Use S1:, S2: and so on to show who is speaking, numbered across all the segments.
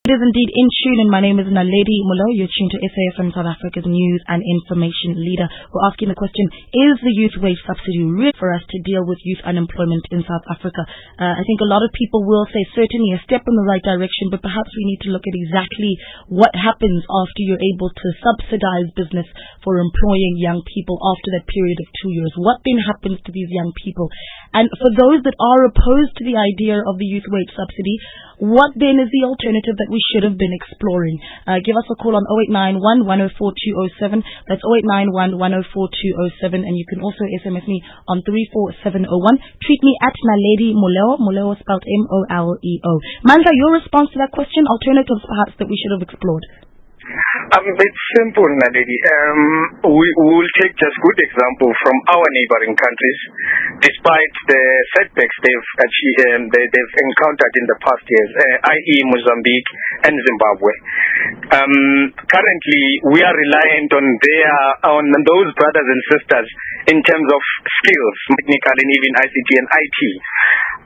S1: It is indeed in tune, and my name is Naledi Mulo. You're tuned to SAFM, South Africa's news and information leader. We're asking the question, is the youth wage subsidy real for us to deal with youth unemployment in South Africa? I think a lot of people will say certainly a step in the right direction, but perhaps we need to look at exactly what happens after you're able to subsidize business for employing young people after that period of 2 years. What then happens to these young people? And for those that are opposed to the idea of the youth wage subsidy, what then is the alternative that we should have been exploring? Give us a call on 0891 104 207. That's 0891 104 207. And you can also SMS me on 34701. Tweet me at Naledi Muleo. Muleo spelled Moleo. Manda, your response to that question? Alternatives perhaps that we should have explored?
S2: It's simple, Naledi. We will take just good example from our neighboring countries. Despite the setbacks they've encountered in the past years, i.e. Mozambique and Zimbabwe. Currently, we are reliant on those brothers and sisters in terms of skills, technical and even ICT and IT.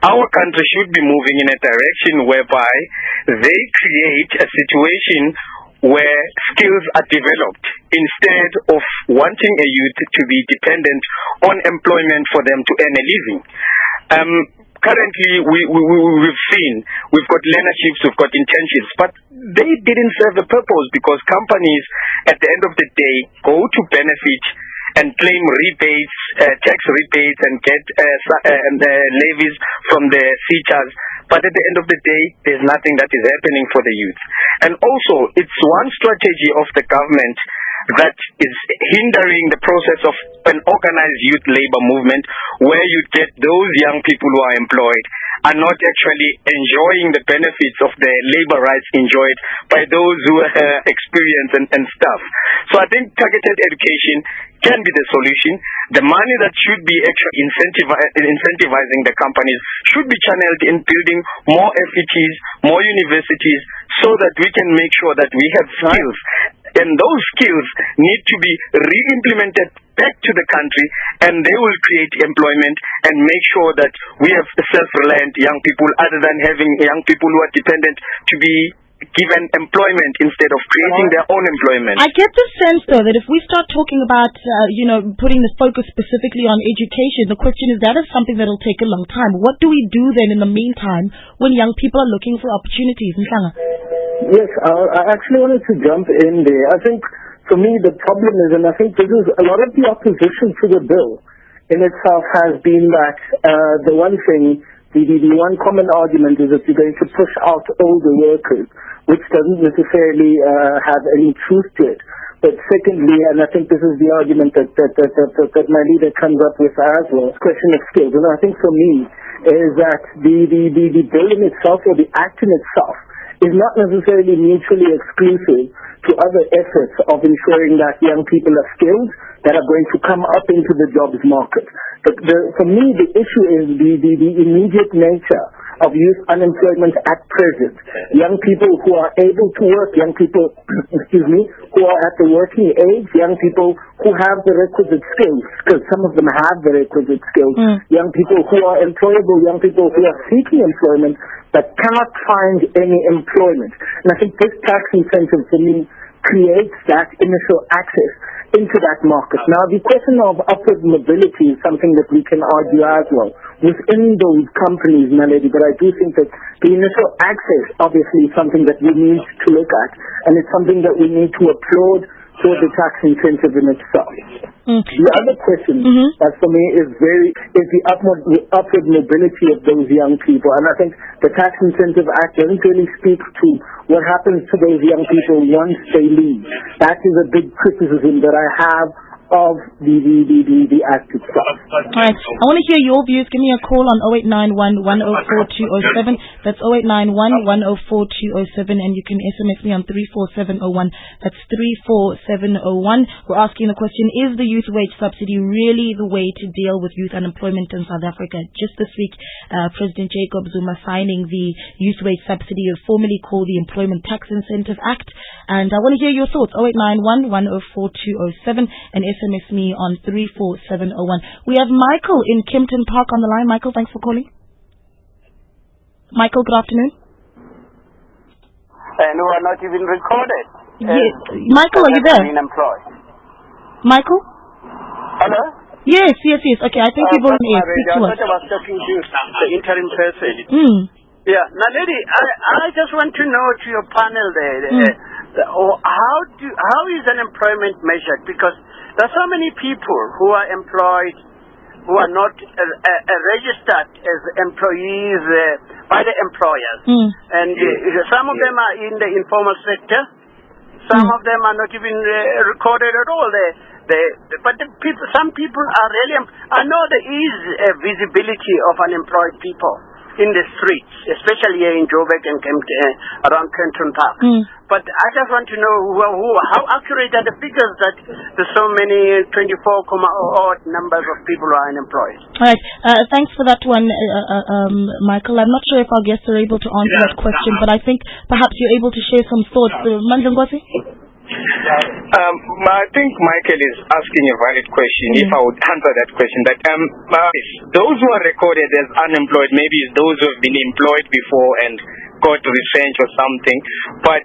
S2: Our country should be moving in a direction whereby they create a situation where skills are developed instead of wanting a youth to be dependent on employment for them to earn a living. Currently, we've seen, we've got learnerships, we've got internships, but they didn't serve a purpose because companies, at the end of the day, go to benefit and claim rebates, tax rebates, and get levies from the teachers. But at the end of the day, there's nothing that is happening for the youth. And also, it's one strategy of the government that is hindering the process of an organized youth labor movement, where you get those young people who are employed are not actually enjoying the benefits of the labor rights enjoyed by those who have experience and stuff. So I think targeted education can be the solution. The money that should be actually incentivizing the companies should be channeled in building more FETs, more universities, so that we can make sure that we have skills. And those skills need to be re-implemented back to the country, and they will create employment and make sure that we have self-reliant young people, other than having young people who are dependent to be given employment instead of creating their own employment.
S1: I get the sense, though, that if we start talking about, putting the focus specifically on education, the question is that is something that will take a long time. What do we do then in the meantime when young people are looking for opportunities? Mhlanga?
S3: Yes, I actually wanted to jump in there. I think for me the problem is, and I think this is a lot of the opposition to the bill in itself has been that the one thing, the one common argument is that you're going to push out older workers, which doesn't necessarily have any truth to it. But secondly, and I think this is the argument that my leader comes up with as well, question of skills. And I think for me is that the bill in itself, or the act in itself, is not necessarily mutually exclusive to other efforts of ensuring that young people are skilled that are going to come up into the jobs market. But for me, the issue is the immediate nature of youth unemployment at present. Young people who are able to work, young people, who are at the working age, young people who have the requisite skills, because some of them have the requisite skills, young people who are employable, young people who are seeking employment but cannot find any employment. And I think this tax incentive for me creates that initial access into that market. Now, the question of upward mobility is something that we can argue as well within those companies, Naledi, but I do think that the initial access obviously is something that we need to look at, and it's something that we need to applaud for the tax incentive in itself. The other question that for me is the upward mobility of those young people, and I think the Tax Incentive Act doesn't really speak to what happens to those young people once they leave. That is a big criticism that I have of the act itself.
S1: All right. I want to hear your views. Give me a call on 0891 104 207. That's 0891 104 207, and you can SMS me on 34701. That's 34701. We're asking the question, is the youth wage subsidy really the way to deal with youth unemployment in South Africa? Just this week, President Jacob Zuma signing the youth wage subsidy, formerly called the Employment Tax Incentive Act. And I want to hear your thoughts. 0891 104 207 and SMS me on 34701. We have Michael in Kempton Park on the line. Michael, thanks for calling. Michael, good afternoon.
S4: and who are not even recorded.
S1: Yes. Michael, are you there?
S4: Unemployed.
S1: Michael?
S4: Hello?
S1: Yes. Okay, I think you've already speak to us.
S4: I was talking to the interim person. Yeah, now, lady, I just want to know to your panel there, how is unemployment measured? Because there are so many people who are employed, who are not registered as employees by the employers, and some of them are in the informal sector. Some of them are not even recorded at all. But some people are really. I know there is a visibility of unemployed people in the streets, especially here in Joburg and around Kenton Park. But I just want to know how accurate are the figures that there's so many 24 odd numbers of people who are unemployed.
S1: All right. Thanks for that one, Michael. I'm not sure if our guests are able to answer that question, but I think perhaps you're able to share some thoughts. Mhlanganisi?
S2: I think Michael is asking a valid question. If I would answer that question, that those who are recorded as unemployed, maybe it's those who have been employed before and got retrenched or something, but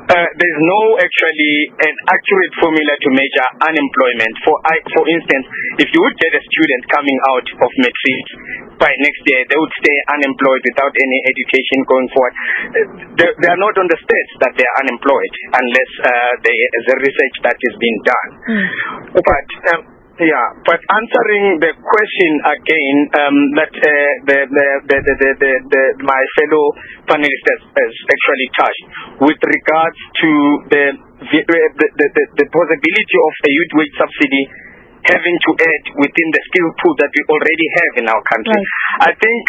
S2: there's no actually an accurate formula to measure unemployment. For instance, if you would get a student coming out of matric, by next year they would stay unemployed without any education going forward. They are not on the stats that they are unemployed unless there's a research that is being done. But answering the question again, that my fellow panelist has actually touched with regards to the possibility of a youth wage subsidy having to add within the skill pool that we already have in our country. Right. I think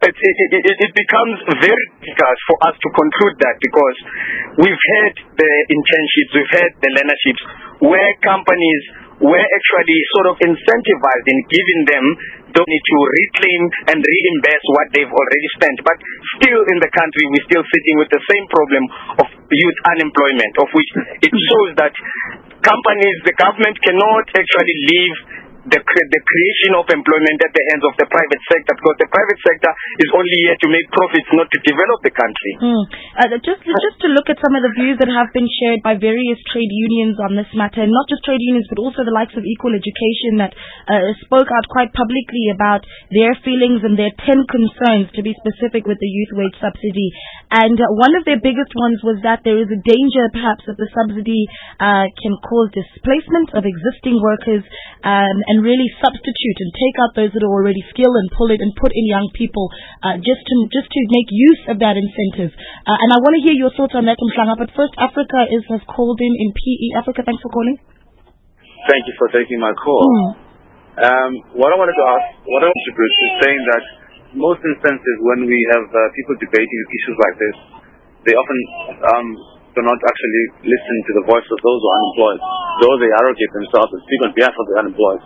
S2: it becomes very difficult for us to conclude that, because we've had the internships, we've had the learnerships, where companies were actually sort of incentivized in giving them the need to reclaim and reimburse what they've already spent. But still in the country, we're still sitting with the same problem of youth unemployment, of which it shows that the government cannot actually leave the creation of employment at the hands of the private sector, because the private sector is only here to make profits, not to develop the country.
S1: Just to look at some of the views that have been shared by various trade unions on this matter, and not just trade unions but also the likes of Equal Education that spoke out quite publicly about their feelings and their 10 concerns, to be specific, with the youth wage subsidy. And one of their biggest ones was that there is a danger perhaps that the subsidy can cause displacement of existing workers and really substitute and take out those that are already skilled and pull it and put in young people just to make use of that incentive. And I want to hear your thoughts on that, Mhlanga. But first, Africa has called in PE. Africa, thanks for calling.
S5: Thank you for taking my call. What I wanted to contribute is saying that most instances when we have people debating issues like this, they often do not actually listen to the voice of those who are unemployed. Though they arrogate themselves and speak on behalf of the unemployed.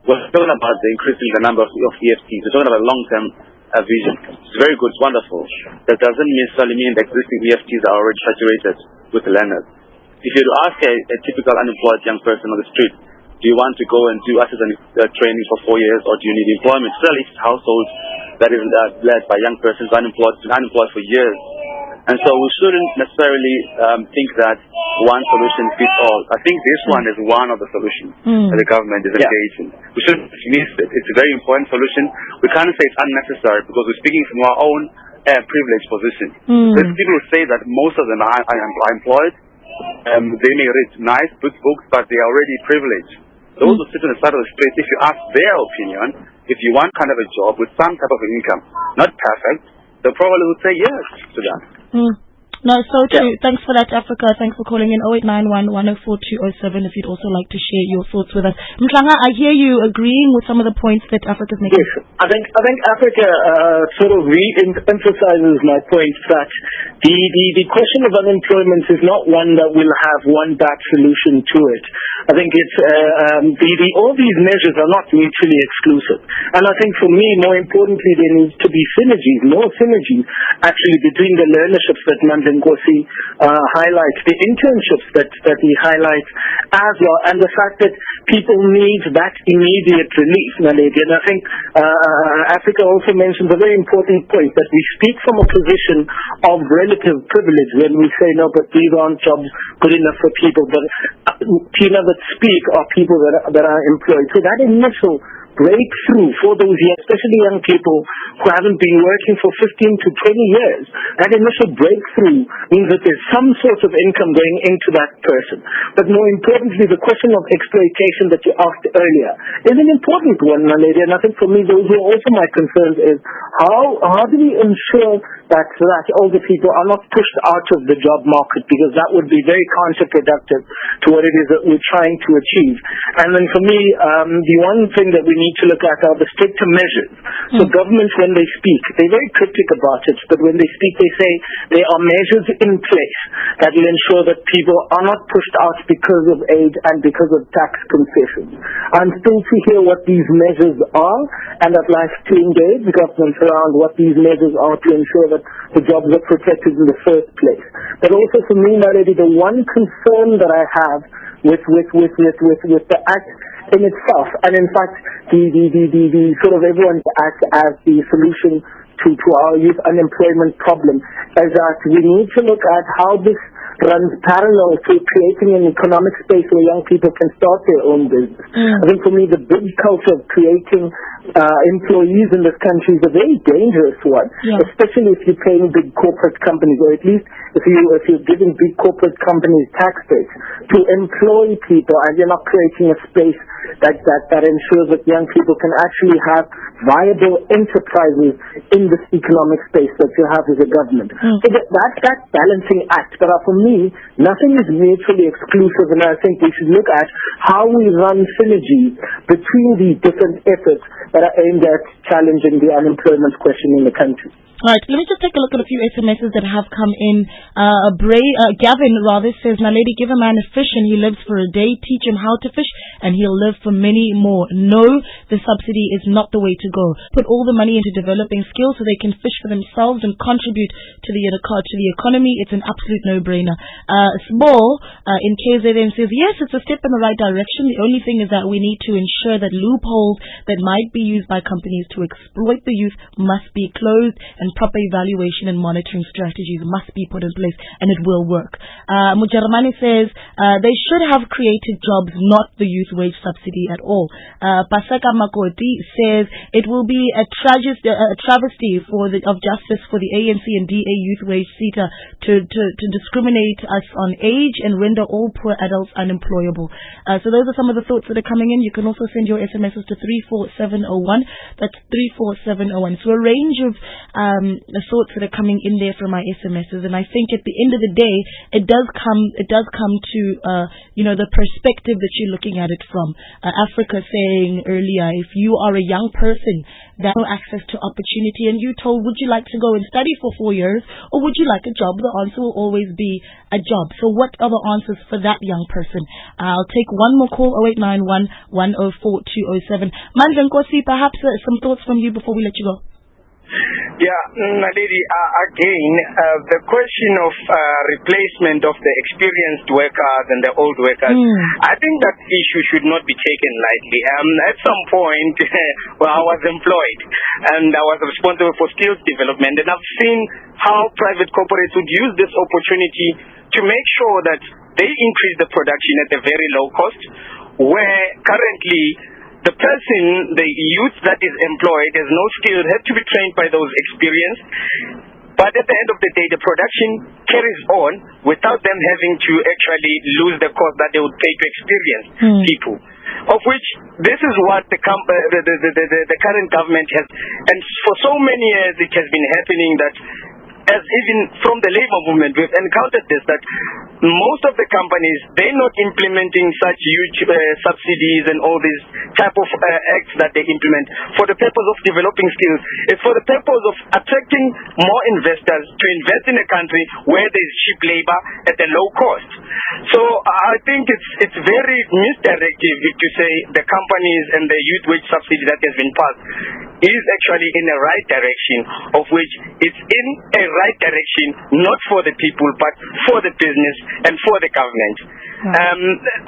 S5: We're talking about increasing the number of EFTs. We're talking about long-term vision. It's very good, it's wonderful. That doesn't necessarily mean the existing EFTs are already saturated with the learners. If you ask a typical unemployed young person on the street, do you want to go and do artisan training for 4 years, or do you need employment? Certainly, it's households that is led by young persons unemployed for years. And so we shouldn't necessarily think that one solution fits all. I think this one is one of the solutions that the government is engaged in. We shouldn't miss it. It's a very important solution. We can't say it's unnecessary because we're speaking from our own privileged position. There's people who say that most of them are employed. They may read nice books, but they are already privileged. Those who sit on the side of the street, if you ask their opinion, if you want kind of a job with some type of income, not perfect, they probably would say yes to that.
S1: No, so true. Thanks for that, Africa. Thanks for calling in 0891 104 207 if you'd also like to share your thoughts with us. Mhlanga, I hear you agreeing with some of the points that Africa's making.
S3: Yes, I think Africa sort of re-emphasizes my point that the question of unemployment is not one that will have one bad solution to it. I think it's all these measures are not mutually exclusive. And I think for me, more importantly, there needs to be synergies, more synergies actually between the learnerships that Mhlanganisi highlights, the internships that he highlights as well, and the fact that people need that immediate relief, Naledi. And I think Africa also mentions a very important point, that we speak from a position of relative privilege when we say, no, but these aren't jobs good enough for people. But Tina, that speak are people that are employed. So that initial breakthrough for those young, especially young people who haven't been working for 15 to 20 years, that initial breakthrough means that there's some sort of income going into that person. But more importantly, the question of exploitation that you asked earlier is an important one, Naledi, and I think for me those were also my concerns is how do we ensure that older people are not pushed out of the job market, because that would be very counterproductive to what it is that we're trying to achieve. And then for me, the one thing that we need to look at are the stricter measures. So governments, when they speak, they're very cryptic about it, but when they speak, they say there are measures in place that will ensure that people are not pushed out because of age and because of tax concessions. I'm still to hear what these measures are, and I'd like to engage governments around what these measures are to ensure that the jobs are protected in the first place. But also for me, Naledi, the one concern that I have with the act in itself, and in fact the sort of everyone's act as the solution to our youth unemployment problem, is that we need to look at how this runs parallel to creating an economic space where young people can start their own business. I think for me the big culture of creating employees in this country is a very dangerous one, especially if you're paying big corporate companies, or at least if you're giving big corporate companies tax breaks to employ people, and you're not creating a space that ensures that young people can actually have viable enterprises in this economic space that you have as a government. So that balancing act, but for me, nothing is mutually exclusive, and I think we should look at how we run synergies between these different efforts that are aimed at challenging the unemployment question in the country.
S1: All right, let me just take a look at a few SMSs that have come in. Gavin says, Naledi, give a man a fish and he lives for a day. Teach him how to fish and he'll live for many more. No, the subsidy is not the way to go. Put all the money into developing skills so they can fish for themselves and contribute to the economy. It's an absolute no-brainer. Small in KZN says, yes, it's a step in the right direction. The only thing is that we need to ensure that loopholes that might be used by companies to exploit the youth must be closed, and proper evaluation and monitoring strategies must be put in place, and it will work. Mujarmani says they should have created jobs, not the youth wage subsidy at all. Paseka Makoti says it will be a travesty of justice for the ANC and DA youth wage seeker to discriminate us on age and render all poor adults unemployable. So those are some of the thoughts that are coming in. You can also send your SMSs to 34701. That's 34701. So a range of the thoughts that are coming in there from my SMSs, and I think at the end of the day, it does come to the perspective that you're looking at it from. Africa saying earlier, if you are a young person that has no access to opportunity, and you're told, would you like to go and study for 4 years, or would you like a job? The answer will always be a job. So what are the answers for that young person? I'll take one more call, 0891 104 207. Mhlanganisi, perhaps some thoughts from you before we let you go.
S2: Yeah, Naledi, again, the question of replacement of the experienced workers and the old workers, I think that issue should not be taken lightly. At some point, I was employed and I was responsible for skills development, and I've seen how private corporates would use this opportunity to make sure that they increase the production at a very low cost, where currently the person, the youth that is employed, has no skills, has to be trained by those experienced. But at the end of the day, the production carries on without them having to actually lose the cost that they would pay to experienced people. Of which, this is what the current government has, and for so many years it has been happening that as even from the labor movement, we've encountered this, that most of the companies, they're not implementing such huge subsidies and all these type of acts that they implement for the purpose of developing skills. It's for the purpose of attracting more investors to invest in a country where there's cheap labor at a low cost. So I think it's very misdirective to say the companies and the youth wage subsidy that has been passed is actually in the right direction, of which it's in a right direction, not for the people, but for the business and for the government.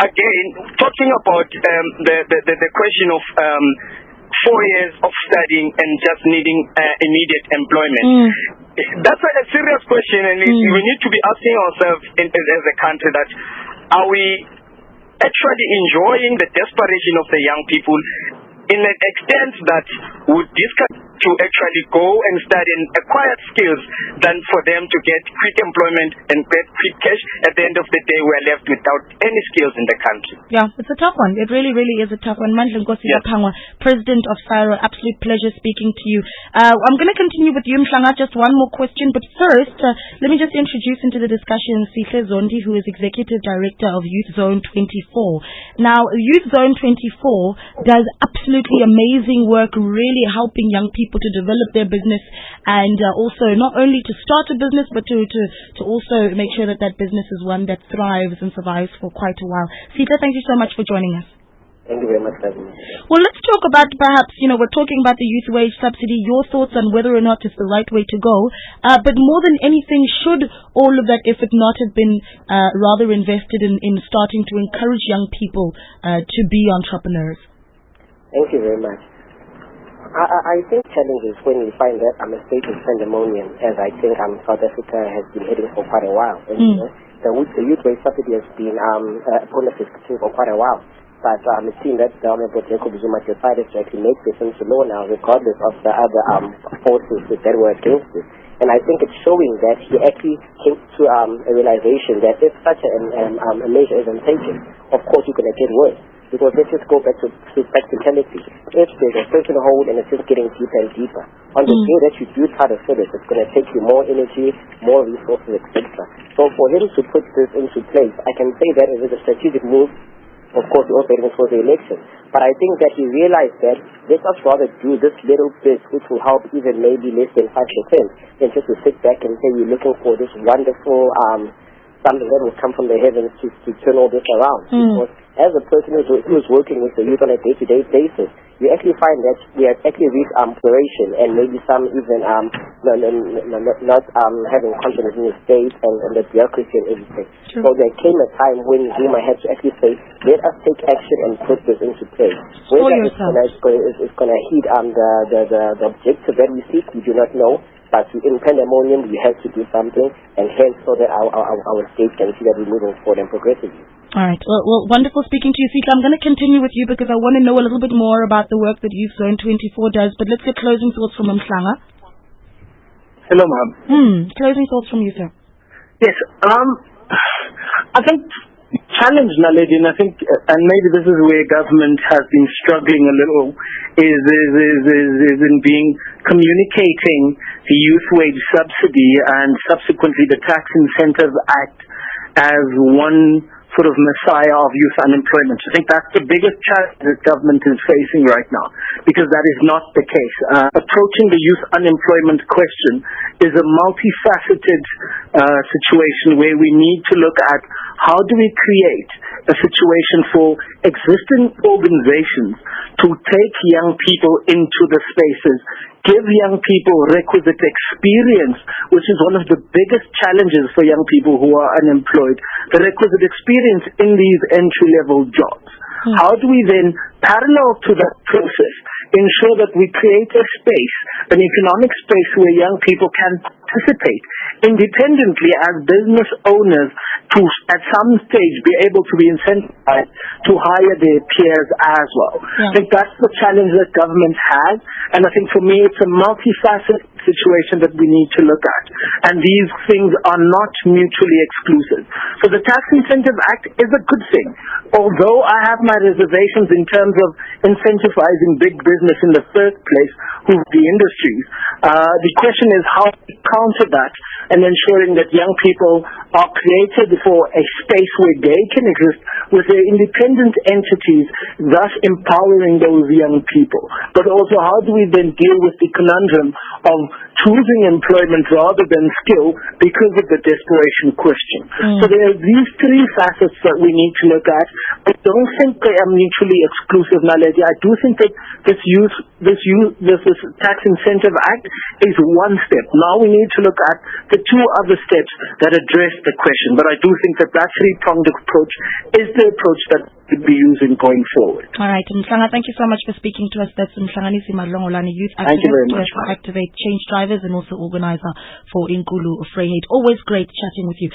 S2: Again, talking about the question of 4 years of studying and just needing immediate employment. That's a serious question, and we need to be asking ourselves as a country that are we actually enjoying the desperation of the young people in an extent that would discourage to actually go and study and acquire skills than for them to get quick employment and get quick cash. At the end of the day, we're left without any skills in the country.
S1: Yeah, it's a tough one. It really, really is a tough one. Mhlanganisi, President of SARO, absolute pleasure speaking to you. I'm going to continue with you, Mhlanga. Just one more question, but first, let me just introduce into the discussion Sihle Zondi, who is Executive Director of Youth Zone 24. Now, Youth Zone 24 does absolutely amazing work, really helping young people to develop their business and also not only to start a business but to also make sure that business is one that thrives and survives for quite a while. Sita, thank you so much for joining us.
S3: Thank you very much, Kevin.
S1: Well, let's talk about perhaps, we're talking about the youth wage subsidy, your thoughts on whether or not it's the right way to go. But more than anything, should all of that effort not have been rather invested in starting to encourage young people to be entrepreneurs?
S6: Thank you very much. I think challenges when we find that a state is pandemonium, as I think South Africa has been heading for quite a while. And, the youth wage subsidy has been upon the for quite a while. But it seems that the Honorable Jacob Zuma decided to actually make this into law now, regardless of the other forces that were against it. And I think it's showing that he actually came to a realization that if such a measure isn't taken, of course you're going to get worse. Because let's just go back to practicality. If there's a certain hole and it's just getting deeper and deeper, on the day that you do try to fill it, it's going to take you more energy, more resources, etc. So for him to put this into place, I can say that it is a strategic move. Of course, he also even for the election. But I think that he realized that let us rather do this little bit which will help even maybe less than 5% than just to sit back and say we're looking for this wonderful something that will come from the heavens to turn all this around. Because as a person who's working with the youth on a day-to-day basis, you actually find that we have actually reached exploration and maybe some even not having confidence in the state and the bureaucracy and everything. So there came a time when Zuma had to actually say, let us take action and put this into place. Whether it's going to heed the objective that we seek, we do not know. But in pandemonium, we have to do something, and hence so that our state can see that we're moving forward and progressively.
S1: All right. Well, wonderful speaking to you, Sita. I'm going to continue with you because I want to know a little bit more about the work that Youth Zone 24 does. But let's get closing thoughts from Mhlanga.
S3: Hello, ma'am.
S1: Closing thoughts from you, sir.
S3: Yes. I think challenge, Naledi, and I think, and maybe this is where government has been struggling a little, is in communicating the youth wage subsidy and subsequently the Tax Incentive Act as one sort of messiah of youth unemployment. I think that's the biggest challenge that government is facing right now, because that is not the case. Approaching the youth unemployment question is a multifaceted situation where we need to look at how do we create a situation for existing organizations to take young people into the spaces, give young people requisite experience, which is one of the biggest challenges for young people who are unemployed, the requisite experience in these entry-level jobs. How do we then, parallel to that process, ensure that we create a space, an economic space where young people can participate independently as business owners to, at some stage, be able to be incentivized to hire their peers as well. I think that's the challenge that government has, and I think for me it's a multifaceted situation that we need to look at, and these things are not mutually exclusive. So the Tax Incentive Act is a good thing, although I have my reservations in terms of incentivizing big business in the first place, who the industries. The question is how to counter that and ensuring that young people are created for a space where they can exist with their independent entities, thus empowering those young people. But also, how do we then deal with the conundrum of choosing employment rather than skill because of the desperation question? So there are these three facets that we need to look at. I don't think they are mutually exclusive, Naledi. I do think that this Tax Incentive Act is one step. Now we need to look at the two other steps that address the question. But I do think that that three-pronged approach is the approach that we'll be using going forward.
S1: All right. Mhlanga, thank you so much for speaking to us. That's Mhlanganisi Madlongolane, youth
S3: Thank you very much.
S1: activist for Activate Change Drivers and also organizer for Inkulu Freigate. Always great chatting with you.